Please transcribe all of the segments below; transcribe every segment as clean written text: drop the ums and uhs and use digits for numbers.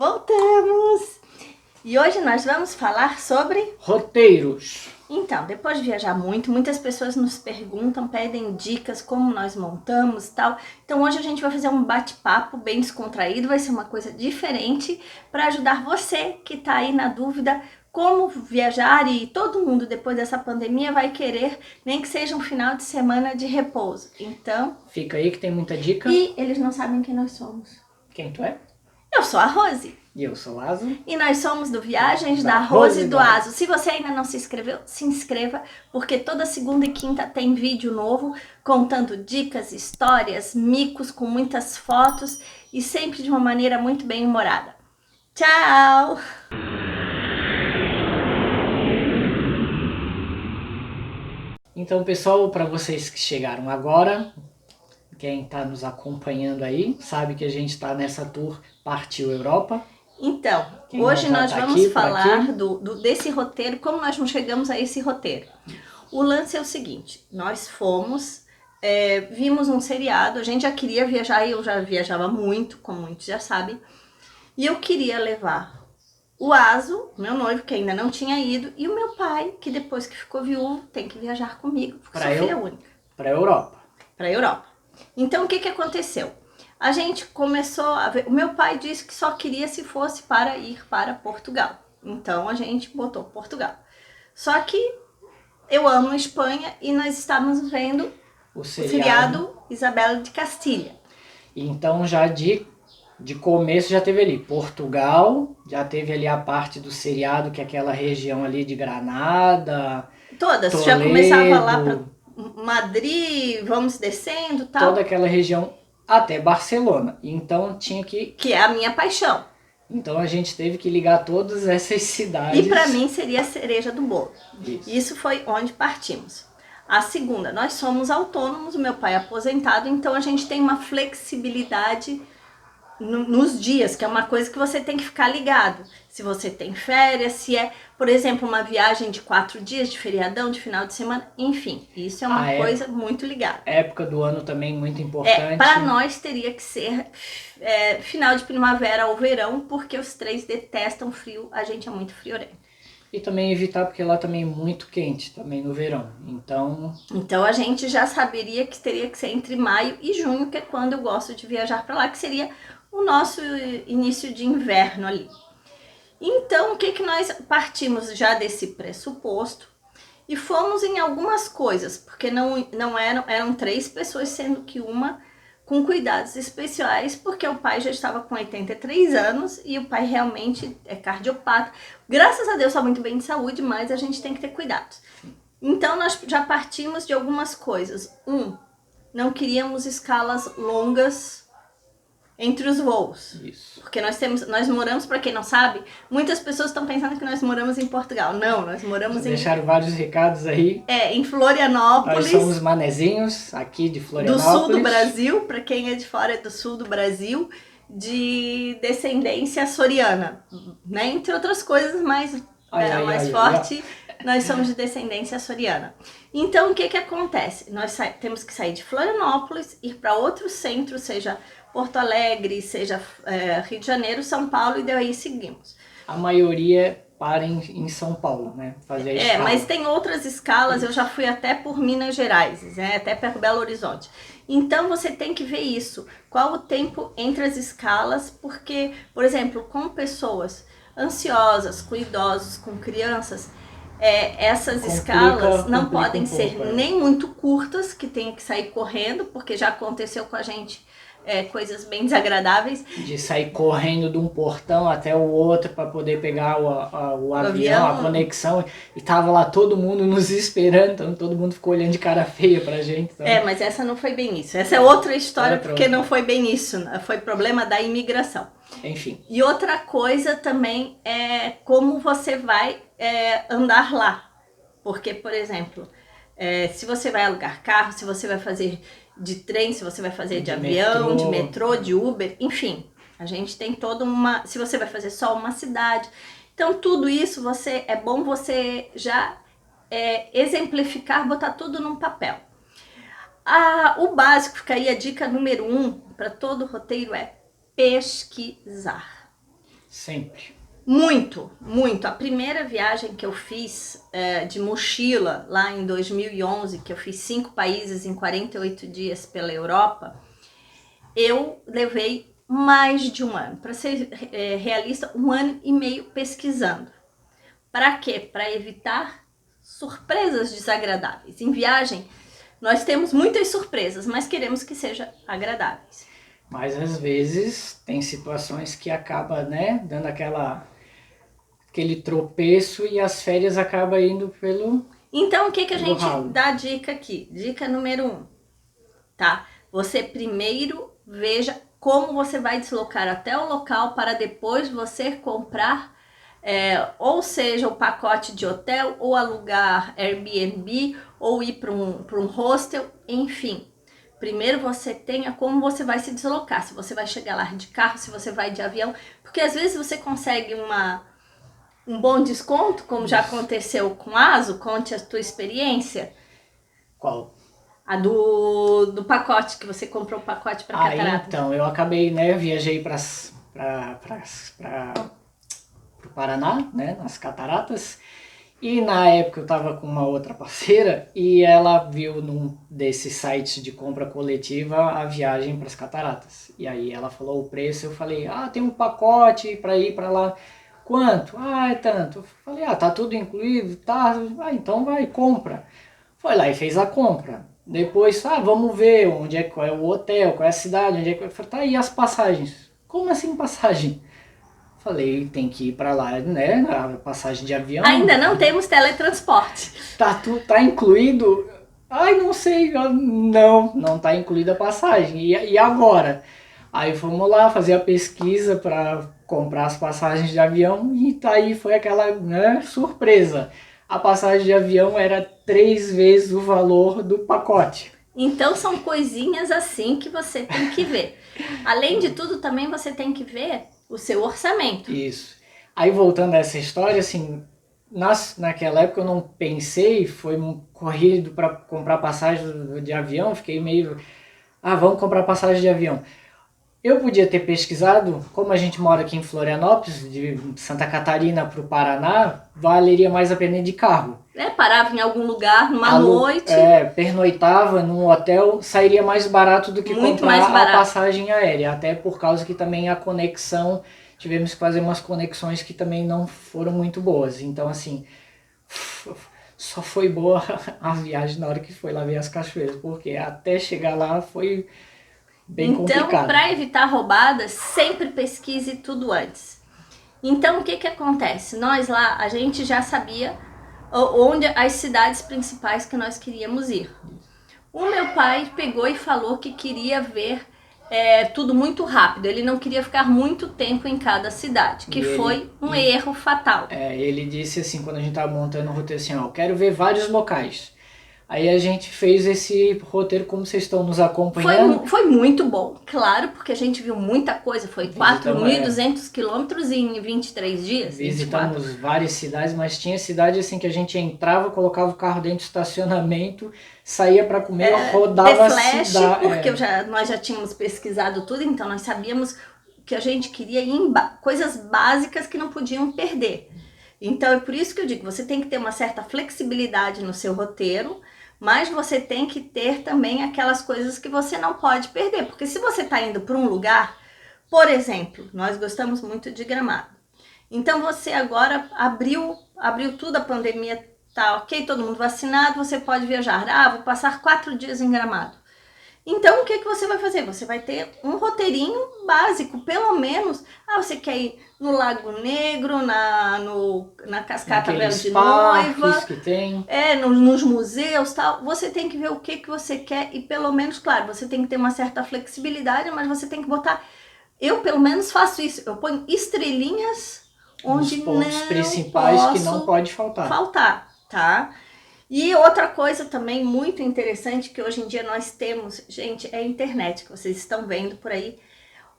Voltamos! E hoje nós vamos falar sobre roteiros. Então, depois de viajar muito, muitas pessoas nos perguntam, pedem dicas, como nós montamos e tal. Então hoje a gente vai fazer um bate-papo bem descontraído, vai ser uma coisa diferente para ajudar você que está aí na dúvida como viajar, e todo mundo depois dessa pandemia vai querer, nem que seja um final de semana de repouso. Então, fica aí que tem muita dica. E eles não sabem quem nós somos. Quem tu é? Eu sou a Rose. E eu sou o Lazo. E nós somos do Viagens da Rose e do Azo. Se você ainda não se inscreveu, se inscreva, porque toda segunda e quinta tem vídeo novo, contando dicas, histórias, micos com muitas fotos e sempre de uma maneira muito bem humorada. Tchau! Então, pessoal, para vocês que chegaram agora, quem está nos acompanhando aí, sabe que a gente está nessa tour Partiu Europa. Então, hoje nós vamos falar desse roteiro, como nós não chegamos a esse roteiro. O lance é o seguinte, nós fomos, vimos um seriado, a gente já queria viajar, e eu já viajava muito, como muitos já sabem, e eu queria levar o Azo, meu noivo, que ainda não tinha ido, e o meu pai, que depois que ficou viúvo, tem que viajar comigo, porque sou filha única. Para a Europa. Para a Europa. Então, o que aconteceu? A gente começou a ver, o meu pai disse que só queria se fosse para ir para Portugal. Então, a gente botou Portugal. Só que eu amo Espanha e nós estávamos vendo o seriado Isabela de Castilha. Então, já de começo já teve ali Portugal, já teve ali a parte do seriado, que é aquela região ali de Granada, todas, Toledo, já começava lá para Madrid, vamos descendo, tal. Toda aquela região até Barcelona. Então tinha que é a minha paixão. Então a gente teve que ligar todas essas cidades. E para mim seria a cereja do bolo. Isso foi onde partimos. A segunda, nós somos autônomos, o meu pai é aposentado, então a gente tem uma flexibilidade nos dias, que é uma coisa que você tem que ficar ligado. Se você tem férias, se é, por exemplo, uma viagem de 4 dias, de feriadão, de final de semana, enfim, isso é uma coisa muito ligada. Época do ano também muito importante. Para nós teria que ser final de primavera ou verão, porque os três detestam frio, a gente é muito friorento. E também evitar, porque lá também é muito quente, também no verão, Então a gente já saberia que teria que ser entre maio e junho, que é quando eu gosto de viajar para lá, que seria o nosso início de inverno ali. Então, o que nós partimos já desse pressuposto e fomos em algumas coisas, porque não eram 3 pessoas, sendo que uma com cuidados especiais, porque o pai já estava com 83 anos e o pai realmente é cardiopata. Graças a Deus está muito bem de saúde, mas a gente tem que ter cuidados. Então, nós já partimos de algumas coisas. Não queríamos escalas longas entre os voos. Isso. Porque nós moramos, para quem não sabe, muitas pessoas estão pensando que nós moramos em Portugal. Não, nós moramos Deixaram vários recados aí. Em Florianópolis. Nós somos manezinhos aqui de Florianópolis. Do sul do Brasil, para quem é de fora, é do sul do Brasil, de descendência açoriana, né? Entre outras coisas, mas mais forte, nós somos de descendência açoriana. Então, o que acontece? Nós temos que sair de Florianópolis, ir para outro centro, seja Porto Alegre, seja Rio de Janeiro, São Paulo, e daí seguimos. A maioria para em São Paulo, né? Fazer a escala. Mas tem outras escalas, eu já fui até por Minas Gerais, né? Até por Belo Horizonte. Então você tem que ver isso, qual o tempo entre as escalas, porque, por exemplo, com pessoas ansiosas, com idosos, com crianças, essas escalas não podem ser nem muito curtas, que tenha que sair correndo, porque já aconteceu com a gente coisas bem desagradáveis. De sair correndo de um portão até o outro para poder pegar o avião, a conexão. E tava lá todo mundo nos esperando, então todo mundo ficou olhando de cara feia pra gente. Então... mas essa não foi bem isso. Essa é outra história, porque não foi bem isso. Foi problema da imigração. Enfim. E outra coisa também é como você vai andar lá. Porque, por exemplo, se você vai alugar carro, se você vai fazer de trem, se você vai fazer de avião, de metrô, de Uber, enfim. A gente tem toda uma... Se você vai fazer só uma cidade. Então, tudo isso é bom você já exemplificar, botar tudo num papel. O básico, fica aí a dica número 1 para todo roteiro é pesquisar. Sempre. Muito, muito. A primeira viagem que eu fiz de mochila, lá em 2011, que eu fiz 5 países em 48 dias pela Europa, eu levei mais de um ano. Para ser realista, 1 ano e meio pesquisando. Para quê? Para evitar surpresas desagradáveis. Em viagem, nós temos muitas surpresas, mas queremos que sejam agradáveis. Mas às vezes tem situações que acaba, né, dando aquele tropeço e as férias acabam indo pelo... Então, o que a gente ralo. dá dica aqui? Dica número 1, tá? Você primeiro veja como você vai deslocar até o local para depois você comprar, ou seja, o pacote de hotel, ou alugar Airbnb, ou ir para um hostel, enfim. Primeiro você tenha como você vai se deslocar, se você vai chegar lá de carro, se você vai de avião, porque às vezes você consegue um bom desconto, como já aconteceu com a Azul. Conte a tua experiência. Qual? A do pacote, que você comprou o pacote para catarata. Então, eu acabei, né, viajei para o Paraná, né, nas cataratas, e na época eu tava com uma outra parceira e ela viu num desses sites de compra coletiva a viagem para as cataratas. E aí ela falou o preço, eu falei, tem um pacote para ir para lá. Quanto? É tanto. Eu falei, tá tudo incluído? Tá. Então vai, compra. Foi lá e fez a compra. Depois, vamos ver qual é o hotel, qual é a cidade, onde é que... Eu falei, tá aí as passagens. Como assim passagem? Falei, tem que ir pra lá, né? A passagem de avião. Ainda não temos teletransporte. Tá incluído? Não sei. Não tá incluída a passagem. E agora? Aí fomos lá fazer a pesquisa para comprar as passagens de avião e aí foi aquela, né, surpresa. A passagem de avião era 3 vezes o valor do pacote. Então são coisinhas assim que você tem que ver. Além de tudo, também você tem que ver o seu orçamento. Isso. Aí voltando a essa história, assim, naquela época eu não pensei, foi corrido para comprar passagem de avião, fiquei meio, vamos comprar passagem de avião. Eu podia ter pesquisado, como a gente mora aqui em Florianópolis, de Santa Catarina para o Paraná, valeria mais a pena ir de carro. Parava em algum lugar, numa noite. Pernoitava num hotel, sairia mais barato do que muito comprar a passagem aérea. Até por causa que também a conexão, tivemos que fazer umas conexões que também não foram muito boas. Então, assim, só foi boa a viagem na hora que foi lá ver as cachoeiras, porque até chegar lá foi... bem complicado. Então, para evitar roubadas, sempre pesquise tudo antes. Então, o que acontece? Nós lá, a gente já sabia onde as cidades principais que nós queríamos ir. O meu pai pegou e falou que queria ver tudo muito rápido. Ele não queria ficar muito tempo em cada cidade, que foi um erro fatal. Ele disse assim, quando a gente estava montando o roteiro, assim, eu quero ver vários locais. Aí a gente fez esse roteiro, como vocês estão nos acompanhando. Foi muito bom, claro, porque a gente viu muita coisa. Foi 4.200 quilômetros em 23 dias. Visitamos 24. várias cidades, mas tinha cidade assim que a gente entrava, colocava o carro dentro do estacionamento, saía para comer, rodava a cidade. Porque nós já tínhamos pesquisado tudo, então nós sabíamos que a gente queria ir em coisas básicas que não podiam perder. Então é por isso que eu digo, você tem que ter uma certa flexibilidade no seu roteiro, mas você tem que ter também aquelas coisas que você não pode perder. Porque se você está indo para um lugar, por exemplo, nós gostamos muito de Gramado. Então você agora abriu tudo, a pandemia tá ok, todo mundo vacinado, você pode viajar. Vou passar 4 dias em Gramado. Então o que você vai fazer? Você vai ter um roteirinho básico, pelo menos. Você quer ir no Lago Negro, na Cascata Bela de Noiva, que tem. Nos museus, tal. Você tem que ver o que você quer e pelo menos, claro, você tem que ter uma certa flexibilidade, mas você tem que botar... Eu pelo menos faço isso, eu ponho estrelinhas onde os pontos principais que não pode faltar. Tá? E outra coisa também muito interessante que hoje em dia nós temos, gente, é a internet, que vocês estão vendo por aí.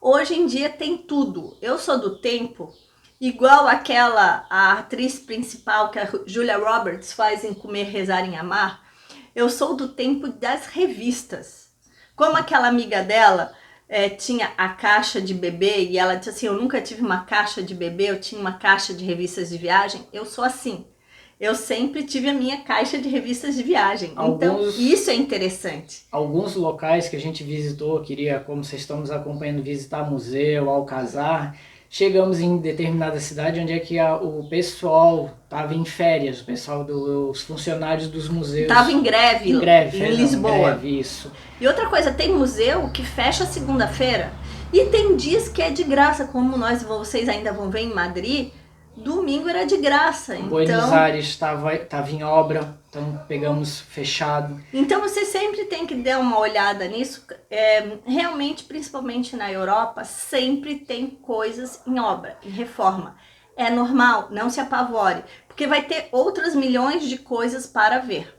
Hoje em dia tem tudo. Eu sou do tempo, igual a atriz principal que a Julia Roberts faz em Comer, Rezar e Amar. Eu sou do tempo das revistas. Como aquela amiga dela, tinha a caixa de bebê e ela disse assim, eu nunca tive uma caixa de bebê, eu tinha uma caixa de revistas de viagem. Eu sou assim. Eu sempre tive a minha caixa de revistas de viagem. Então, isso é interessante. Alguns locais que a gente visitou, queria, como vocês estão nos acompanhando, visitar museu, Alcazar. Chegamos em determinada cidade onde é que o pessoal estava em férias, o pessoal dos funcionários dos museus. Estava em greve em Lisboa. Em greve, isso. E outra coisa, tem museu que fecha segunda-feira e tem dias que é de graça, como vocês ainda vão ver em Madrid. Domingo era de graça. Buenos Aires estava em obra, então pegamos fechado. Então você sempre tem que dar uma olhada nisso. Realmente, principalmente na Europa, sempre tem coisas em obra, em reforma. É normal, não se apavore, porque vai ter outras milhões de coisas para ver.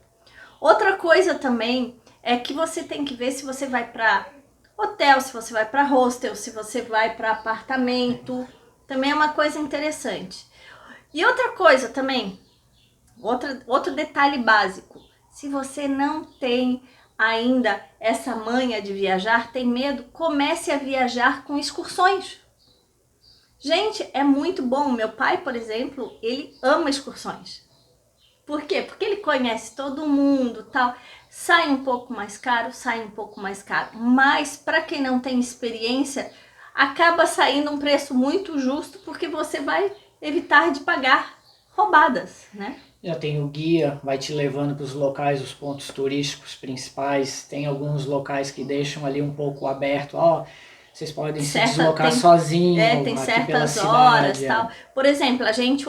Outra coisa também é que você tem que ver se você vai para hotel, se você vai para hostel, se você vai para apartamento. Também é uma coisa interessante. E outra coisa também, outro detalhe básico. Se você não tem ainda essa manha de viajar, tem medo, comece a viajar com excursões. Gente, é muito bom. Meu pai, por exemplo, ele ama excursões. Por quê? Porque ele conhece todo mundo, tal. Sai um pouco mais caro, mas para quem não tem experiência, acaba saindo um preço muito justo, porque você vai evitar de pagar roubadas, né? Já tem o guia, vai te levando para os locais, os pontos turísticos principais. Tem alguns locais que deixam ali um pouco aberto, vocês podem se deslocar sozinho tem aqui certas pela cidade, horas, tal. Por exemplo, a gente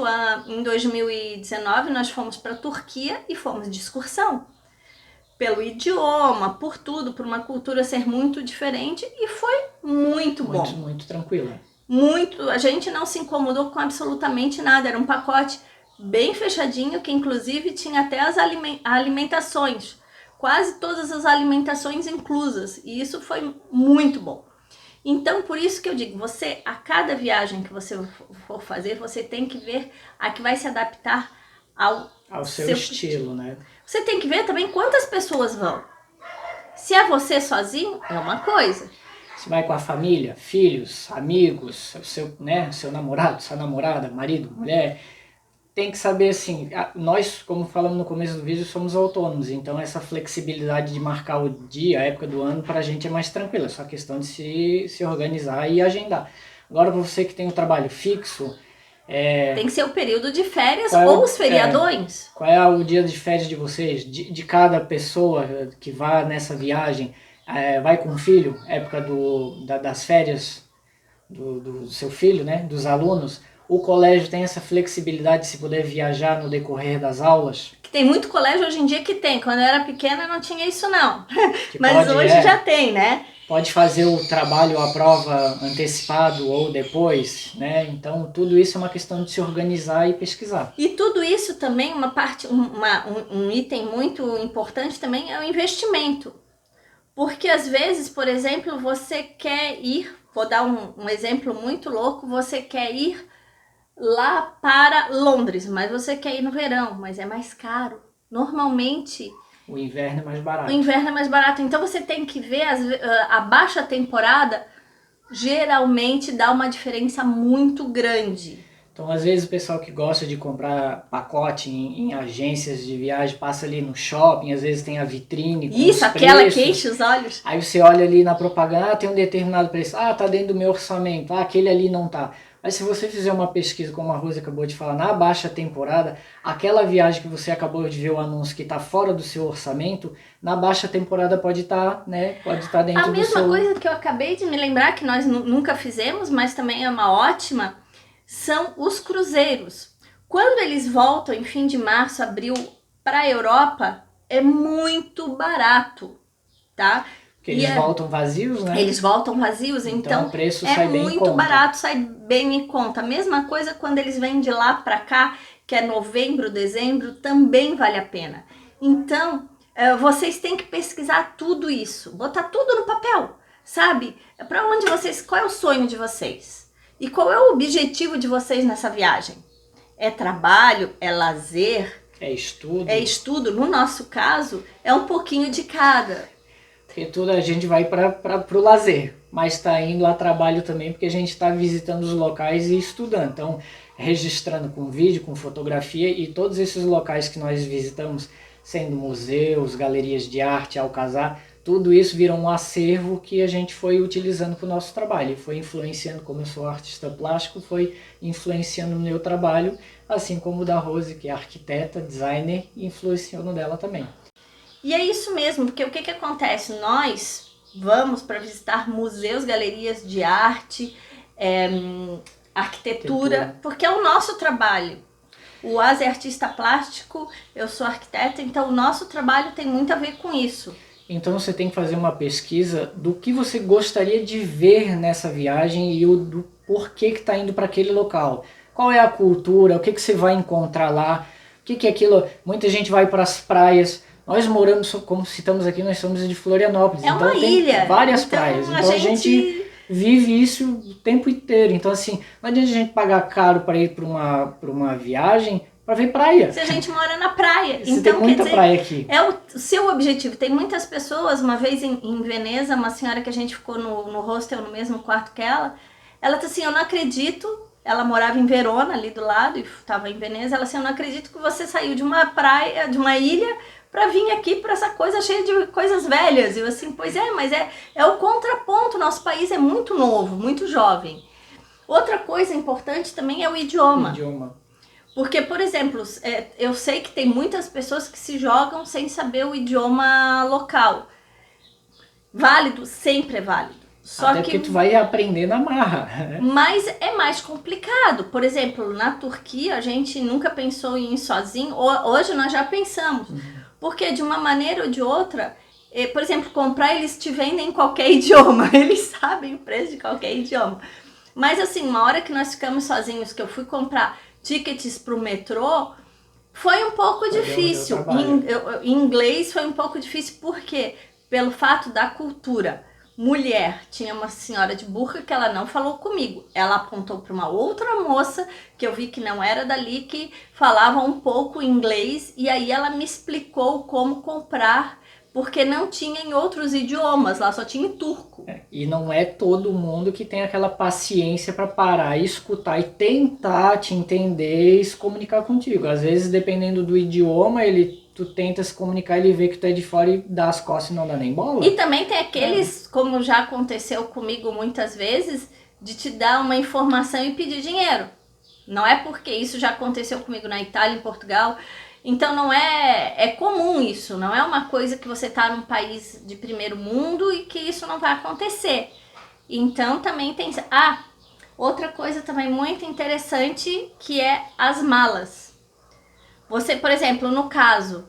em 2019 nós fomos para a Turquia e fomos de excursão. Pelo idioma, por tudo, por uma cultura ser muito diferente, e foi muito bom. Muito tranquilo. A gente não se incomodou com absolutamente nada, era um pacote bem fechadinho, que inclusive tinha até as alimentações, quase todas as alimentações inclusas, e isso foi muito bom. Então, por isso que eu digo, a cada viagem que você for fazer, você tem que ver a que vai se adaptar ao seu estilo, né? Você tem que ver também quantas pessoas vão. Se é você sozinho, é uma coisa. Se vai com a família, filhos, amigos, seu namorado, sua namorada, marido, mulher, tem que saber assim, nós, como falamos no começo do vídeo, somos autônomos, então essa flexibilidade de marcar o dia, a época do ano, pra gente é mais tranquila, é só questão de se organizar e agendar. Agora, para você que tem um trabalho fixo, tem que ser o período de férias ou os feriadões. Qual é o dia de férias de vocês? De cada pessoa que vá nessa viagem, vai com o filho, época das férias do seu filho, né, dos alunos, o colégio tem essa flexibilidade de se poder viajar no decorrer das aulas? Que tem muito colégio hoje em dia que tem. Quando eu era pequena não tinha isso não. Mas hoje já tem, né? Pode fazer o trabalho, a prova antecipado ou depois, né? Então tudo isso é uma questão de se organizar e pesquisar. E tudo isso também, um item muito importante também é o investimento. Porque às vezes, por exemplo, você quer ir, vou dar um exemplo muito louco, você quer ir lá para Londres, mas você quer ir no verão, mas é mais caro. Normalmente o inverno é mais barato. O inverno é mais barato. Então você tem que ver a baixa temporada geralmente dá uma diferença muito grande. Então, às vezes, o pessoal que gosta de comprar pacote em agências de viagem passa ali no shopping, às vezes tem a vitrine com isso, aquela que enche os olhos. Aí você olha ali na propaganda, tem um determinado preço. Tá dentro do meu orçamento. Aquele ali não tá. Mas se você fizer uma pesquisa, como a Rose acabou de falar, na baixa temporada, aquela viagem que você acabou de ver o anúncio que está fora do seu orçamento, na baixa temporada pode estar, né? Pode estar dentro do seu... A mesma coisa que eu acabei de me lembrar, que nós nunca fizemos, mas também é uma ótima, são os cruzeiros. Quando eles voltam em fim de março, abril, para a Europa, é muito barato, tá? Porque eles voltam vazios, né? Eles voltam vazios, então o preço sai bem em muito conta. barato, sai bem em conta. A mesma coisa quando eles vêm de lá para cá, que é novembro, dezembro, também vale a pena. Então, vocês têm que pesquisar tudo isso, botar tudo no papel, sabe? Para onde qual é o sonho de vocês? E qual é o objetivo de vocês nessa viagem? É trabalho? É lazer? É estudo? É estudo. No nosso caso, é um pouquinho de cada. porque tudo a gente vai para o lazer, mas está indo a trabalho também porque a gente está visitando os locais e estudando. Então, registrando com vídeo, com fotografia, e todos esses locais que nós visitamos, sendo museus, galerias de arte, alcazar, tudo isso virou um acervo que a gente foi utilizando para o nosso trabalho. E foi influenciando, como eu sou artista plástico, foi influenciando no meu trabalho, assim como o da Rose, que é arquiteta, designer, influenciou no dela também. E é isso mesmo, porque o que acontece? Nós vamos para visitar museus, galerias de arte, arquitetura, porque é o nosso trabalho. O Asa é artista plástico, eu sou arquiteta, então o nosso trabalho tem muito a ver com isso. Então você tem que fazer uma pesquisa do que você gostaria de ver nessa viagem e do porquê que está indo para aquele local. Qual é a cultura, o que você vai encontrar lá, o que é aquilo. Muita gente vai para as praias. Nós moramos, como citamos aqui, nós somos de Florianópolis. É uma ilha. Várias praias. Então a gente vive isso o tempo inteiro. Então assim, não adianta a gente pagar caro para ir para uma viagem para ver praia. Se a gente mora na praia. Você então, tem muita praia aqui. É o seu objetivo. Tem muitas pessoas, uma vez em Veneza, uma senhora que a gente ficou no hostel, no mesmo quarto que ela disse assim, eu não acredito, ela morava em Verona, ali do lado, e estava em Veneza, ela disse, eu não acredito que você saiu de uma praia, de uma ilha, para vir aqui para essa coisa cheia de coisas velhas. E eu assim, pois é, mas é o contraponto, nosso país é muito novo, muito jovem. Outra coisa importante também é o idioma. Porque, por exemplo, eu sei que tem muitas pessoas que se jogam sem saber o idioma local. Válido, sempre é válido. Só Até porque tu vai aprender na marra. Mas é mais complicado. Por exemplo, na Turquia a gente nunca pensou em ir sozinho. Hoje nós já pensamos. Porque de uma maneira ou de outra, por exemplo, comprar, eles te vendem em qualquer idioma. Eles sabem o preço de qualquer idioma. Mas assim, uma hora que nós ficamos sozinhos, que eu fui comprar tickets para o metrô, foi um pouco difícil. Em inglês foi um pouco difícil, por quê? Pelo fato da cultura. Mulher, tinha uma senhora de burca que ela não falou comigo. Ela apontou para uma outra moça, que eu vi que não era dali, que falava um pouco inglês, e aí ela me explicou como comprar, porque não tinha em outros idiomas, lá só tinha em turco. E não é todo mundo que tem aquela paciência para parar e escutar e tentar te entender e se comunicar contigo. Às vezes, dependendo do idioma, tu tenta se comunicar, ele vê que tu é de fora e dá as costas e não dá nem bola. E também tem aqueles, como já aconteceu comigo muitas vezes, de te dar uma informação e pedir dinheiro. Não é porque isso já aconteceu comigo na Itália, em Portugal. Então não é comum isso, não é uma coisa que você está num país de primeiro mundo e que isso não vai acontecer. Então também tem... outra coisa também muito interessante, que é as malas. Você, por exemplo, no caso,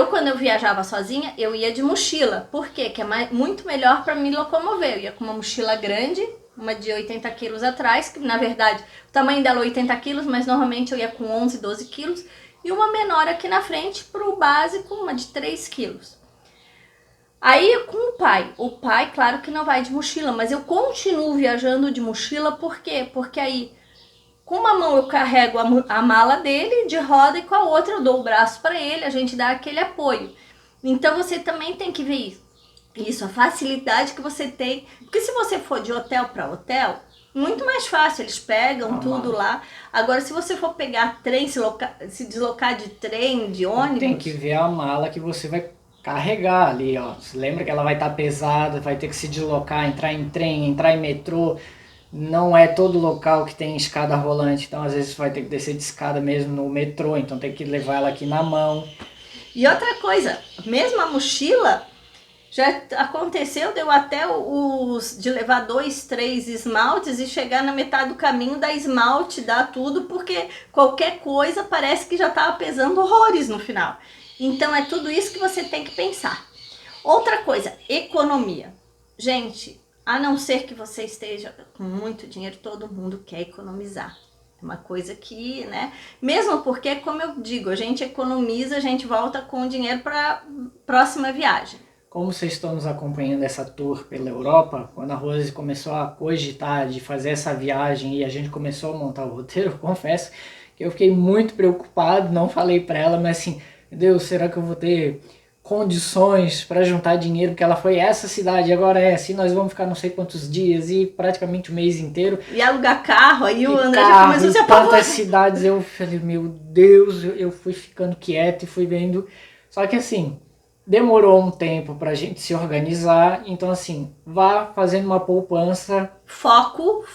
quando eu viajava sozinha, eu ia de mochila. Por quê? Que é muito melhor para me locomover. Eu ia com uma mochila grande, uma de 80 quilos atrás, que na verdade o tamanho dela é 80 quilos, mas normalmente eu ia com 11, 12 quilos. E uma menor aqui na frente para o básico, uma de 3 quilos. Aí com o pai, claro que não vai de mochila, mas eu continuo viajando de mochila, por quê? Porque aí com uma mão eu carrego a mala dele de roda e com a outra eu dou o braço para ele, a gente dá aquele apoio. Então você também tem que ver isso, a facilidade que você tem, porque se você for de hotel para hotel, muito mais fácil, eles pegam tudo lá. Agora, se você for pegar trem, se deslocar de trem, de ônibus... Tem que ver a mala que você vai carregar ali, ó. Você lembra que ela vai estar pesada, vai ter que se deslocar, entrar em trem, entrar em metrô. Não é todo local que tem escada rolante, então às vezes vai ter que descer de escada mesmo no metrô, então tem que levar ela aqui na mão. E outra coisa, mesmo a mochila... Já aconteceu, deu até de levar 2, 3 esmaltes e chegar na metade do caminho, dar esmalte, dar tudo, porque qualquer coisa parece que já estava pesando horrores no final. Então é tudo isso que você tem que pensar. Outra coisa, economia. Gente, a não ser que você esteja com muito dinheiro, todo mundo quer economizar. É uma coisa que, né? Mesmo porque, como eu digo, a gente economiza, a gente volta com o dinheiro para a próxima viagem. Como vocês estão nos acompanhando essa tour pela Europa, quando a Rose começou a cogitar de fazer essa viagem e a gente começou a montar o roteiro, eu confesso que eu fiquei muito preocupado, não falei para ela, mas assim, meu Deus, será que eu vou ter condições para juntar dinheiro, porque ela foi essa cidade, agora é assim, nós vamos ficar não sei quantos dias e praticamente o mês inteiro. E alugar carro, aí o André já Carro, começou a se tantas apavorar. cidades, eu falei, meu Deus, eu fui ficando quieto e fui vendo. Só que assim, demorou um tempo pra gente se organizar, então assim, vá fazendo uma poupança Foco.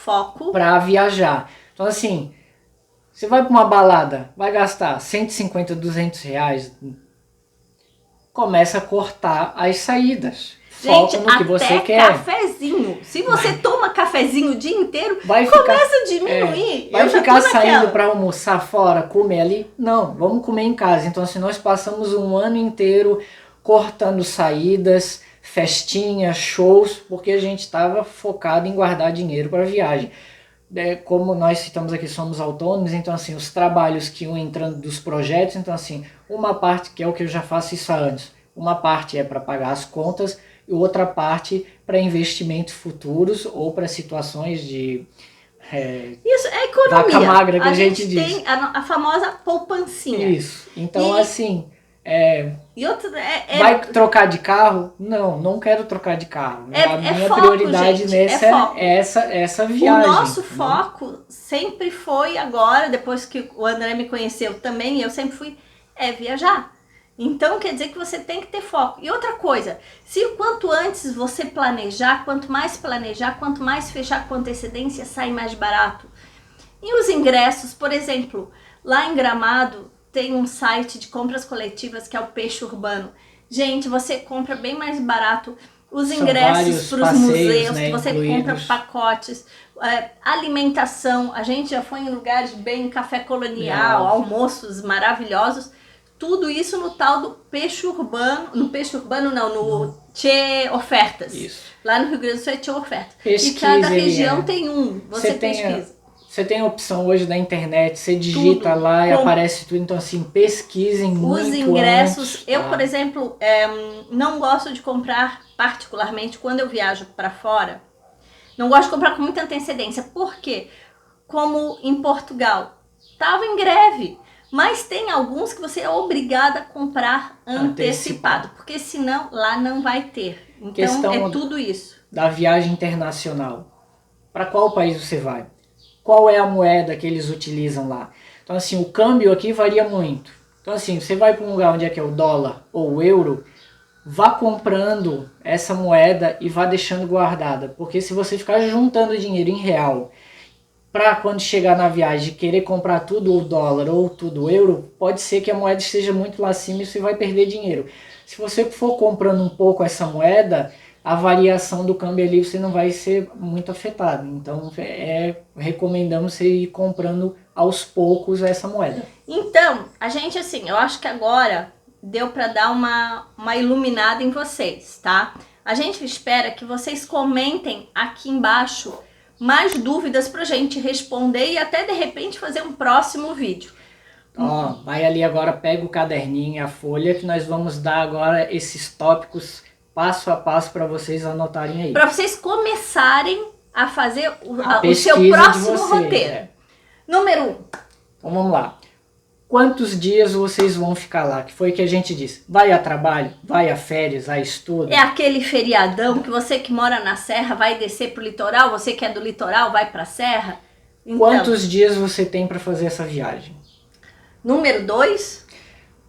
pra viajar. Então assim, você vai pra uma balada, vai gastar 150, R$ 200, começa a cortar as saídas. Gente, Foca no que você até quer. cafezinho. Se você toma cafezinho o dia inteiro, Vai começa a diminuir. vai Eu já ficar tô saindo naquela. para almoçar fora, comer ali? Não, vamos comer em casa. Então assim, nós passamos um ano inteiro cortando saídas, festinhas, shows, porque a gente estava focado em guardar dinheiro para a viagem. Como nós citamos aqui, somos autônomos, então assim, os trabalhos que iam entrando dos projetos, então assim, uma parte que é o que eu já faço isso há anos, uma parte é para pagar as contas e outra parte para investimentos futuros ou para situações de Isso é economia. vaca magra que a gente diz. tem a famosa poupancinha. Isso. Então, E- assim, E outra vai trocar de carro? Não, não quero trocar de carro. A minha foco, prioridade gente, nessa foco. é essa O viagem. nosso né? foco sempre foi agora, depois que o André me conheceu também, eu sempre fui viajar. Então quer dizer que você tem que ter foco. E outra coisa, se quanto antes você planejar, quanto mais fechar com antecedência, sai mais barato. E os ingressos, por exemplo, lá em Gramado tem um site de compras coletivas que é o Peixe Urbano. Gente, você compra bem mais barato os São ingressos vários para os passeios, museus, né, você incluídos. compra pacotes, alimentação. A gente já foi em lugares bem café colonial, Legal. almoços maravilhosos. Tudo isso no tal do Peixe Urbano, no Peixe Urbano não, no Tchê Ofertas. Isso. Lá no Rio Grande do Sul é Tchê Ofertas. Pesquise, E cada ele região é. tem um, você tem pesquisa. Você tem a opção hoje da internet, você digita Tudo. lá e aparece tudo. Então, assim, pesquisem muito Os ingressos, antes, eu, tá? por exemplo, não gosto de comprar, particularmente quando eu viajo para fora, não gosto de comprar com muita antecedência. Por quê? Como em Portugal, estava em greve, mas tem alguns que você é obrigada a comprar antecipado, porque senão lá não vai ter. Então Questão é tudo isso. Da viagem internacional. Para qual país você vai? Qual é a moeda que eles utilizam lá? Então, assim, o câmbio aqui varia muito. Então, assim, você vai para um lugar onde é que é o dólar ou o euro, vá comprando essa moeda e vá deixando guardada. Porque se você ficar juntando dinheiro em real para quando chegar na viagem querer comprar tudo o dólar ou tudo o euro, pode ser que a moeda esteja muito lá acima e você vai perder dinheiro. Se você for comprando um pouco essa moeda, a variação do câmbio ali você não vai ser muito afetado. Então recomendamos você ir comprando aos poucos essa moeda. Então, a gente assim, eu acho que agora deu para dar uma iluminada em vocês, tá? A gente espera que vocês comentem aqui embaixo mais dúvidas pra gente responder e até de repente fazer um próximo vídeo. Ó, vai ali agora, pega o caderninho e a folha que nós vamos dar agora esses tópicos passo a passo para vocês anotarem aí. Para vocês começarem a fazer o pesquisa seu de próximo você, roteiro. Número 1. Então vamos lá. Quantos dias vocês vão ficar lá? Que foi que a gente disse. Vai a trabalho, vai a férias, a estudo. É aquele feriadão que você que mora na serra vai descer pro litoral, você que é do litoral vai pra serra. Então, Quantos dias você tem para fazer essa viagem? Número 2.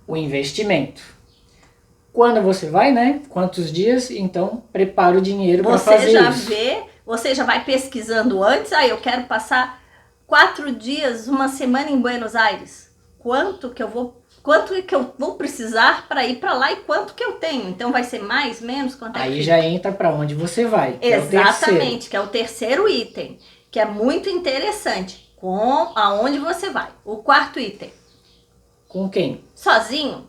O investimento. Quando você vai, né? Quantos dias? Então prepara o dinheiro para fazer isso. Você já vai pesquisando antes. Eu quero passar 4 dias, uma semana em Buenos Aires. Quanto que eu vou precisar para ir para lá e quanto que eu tenho? Então vai ser mais, menos, quanto é que Aí fica? já entra para onde você vai. Que Exatamente, que é o terceiro item, que é muito interessante. Aonde você vai? O quarto item. Com quem? Sozinho?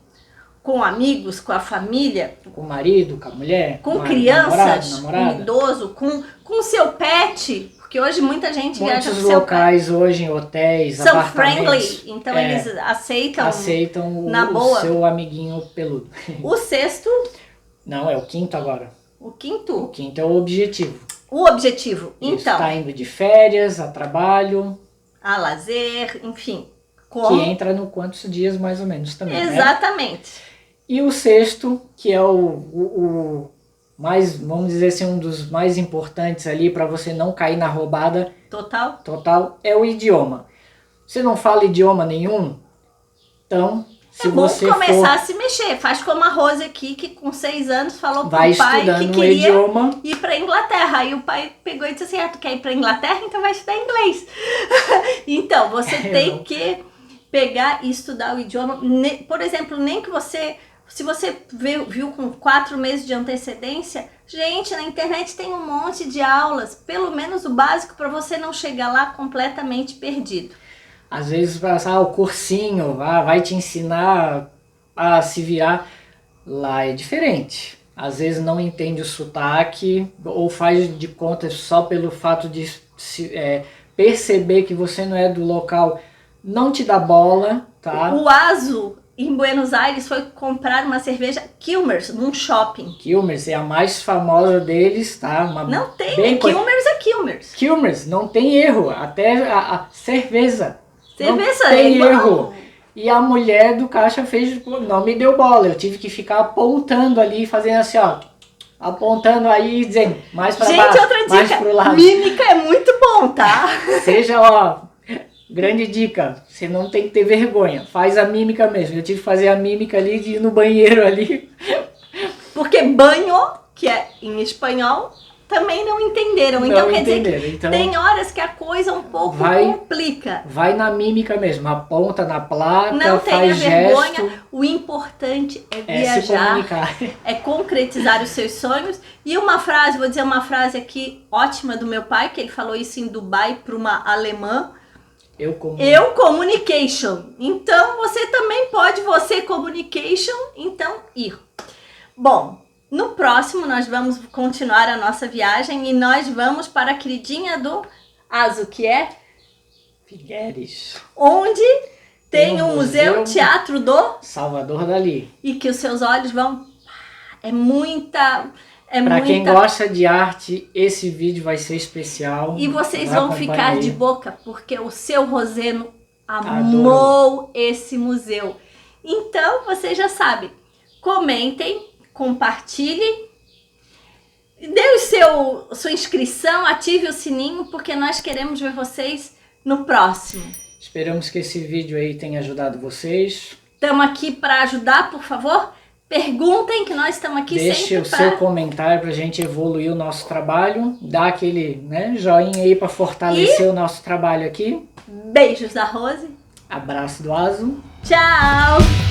Com amigos, com a família, Com o marido, com a mulher? com a crianças, namorada? com idoso, com seu pet, porque hoje muita gente viaja Muitos com seu pet. locais hoje em hotéis, São apartamentos, friendly, então eles aceitam o, na o boa. seu amiguinho peludo. O sexto, Não, é o quinto agora. o O quinto, quinto é o objetivo. o objetivo. Isso, Então, tá indo de férias, a trabalho, a lazer, enfim. que entra no quantos dias mais ou menos também, né? Exatamente. E o sexto, que é o mais, vamos dizer assim, um dos mais importantes ali para você não cair na roubada total, é o idioma. Você não fala idioma nenhum? Então, se é bom você começar a se mexer. Faz como a Rose aqui, que com 6 anos falou pro vai pai estudando que um queria idioma. ir pra Inglaterra. Aí o pai pegou e disse assim, tu quer ir pra Inglaterra? Então vai estudar inglês. Então, você tem que pegar e estudar o idioma. Por exemplo, nem que você... Se você viu com 4 meses de antecedência, gente, na internet tem um monte de aulas, pelo menos o básico para você não chegar lá completamente perdido. Às vezes o cursinho vai te ensinar a se virar. Lá é diferente. Às vezes não entende o sotaque ou faz de conta só pelo fato de perceber que você não é do local, não te dá bola, tá? O Azu, em Buenos Aires, foi comprar uma cerveja Quilmes num shopping. Quilmes é a mais famosa deles, tá? Não tem, Quilmes é Quilmes. Quilmes, não tem erro. Até a cerveja. Cerveja não tem erro. E a mulher do caixa fez, não me deu bola. Eu tive que ficar apontando ali, fazendo assim, ó. Apontando aí e dizendo, mais pra baixo, outra dica, mais pro lado. Mímica é muito bom, tá? Seja, ó, grande dica, você não tem que ter vergonha. Faz a mímica mesmo. Eu tive que fazer a mímica ali de ir no banheiro ali. Porque banho, que é em espanhol, também não entenderam. Então quer dizer que tem horas que a coisa um pouco complica. Vai na mímica mesmo, aponta na placa, não tenha faz vergonha. gesto. O importante é viajar, é concretizar os seus sonhos. E uma frase, vou dizer uma frase aqui ótima do meu pai, que ele falou isso em Dubai para uma alemã. Eu communication. Então você também pode, communication, então ir. Bom, no próximo nós vamos continuar a nossa viagem e nós vamos para a queridinha do Azu, que é Figueres, onde tem o Museu Teatro do Salvador Dalí. E que os seus olhos vão... Para quem gosta de arte, esse vídeo vai ser especial. E vocês vão ficar de boca, porque o seu Roseno amou esse museu. Então, vocês já sabem, comentem, compartilhem, dê sua inscrição, ative o sininho, porque nós queremos ver vocês no próximo. Esperamos que esse vídeo aí tenha ajudado vocês. Estamos aqui para ajudar, por favor. Perguntem, que nós estamos aqui sempre para... Deixe o seu comentário para a gente evoluir o nosso trabalho. Dá aquele joinha aí para fortalecer o nosso trabalho aqui. Beijos da Rose. Abraço do Azu. Tchau!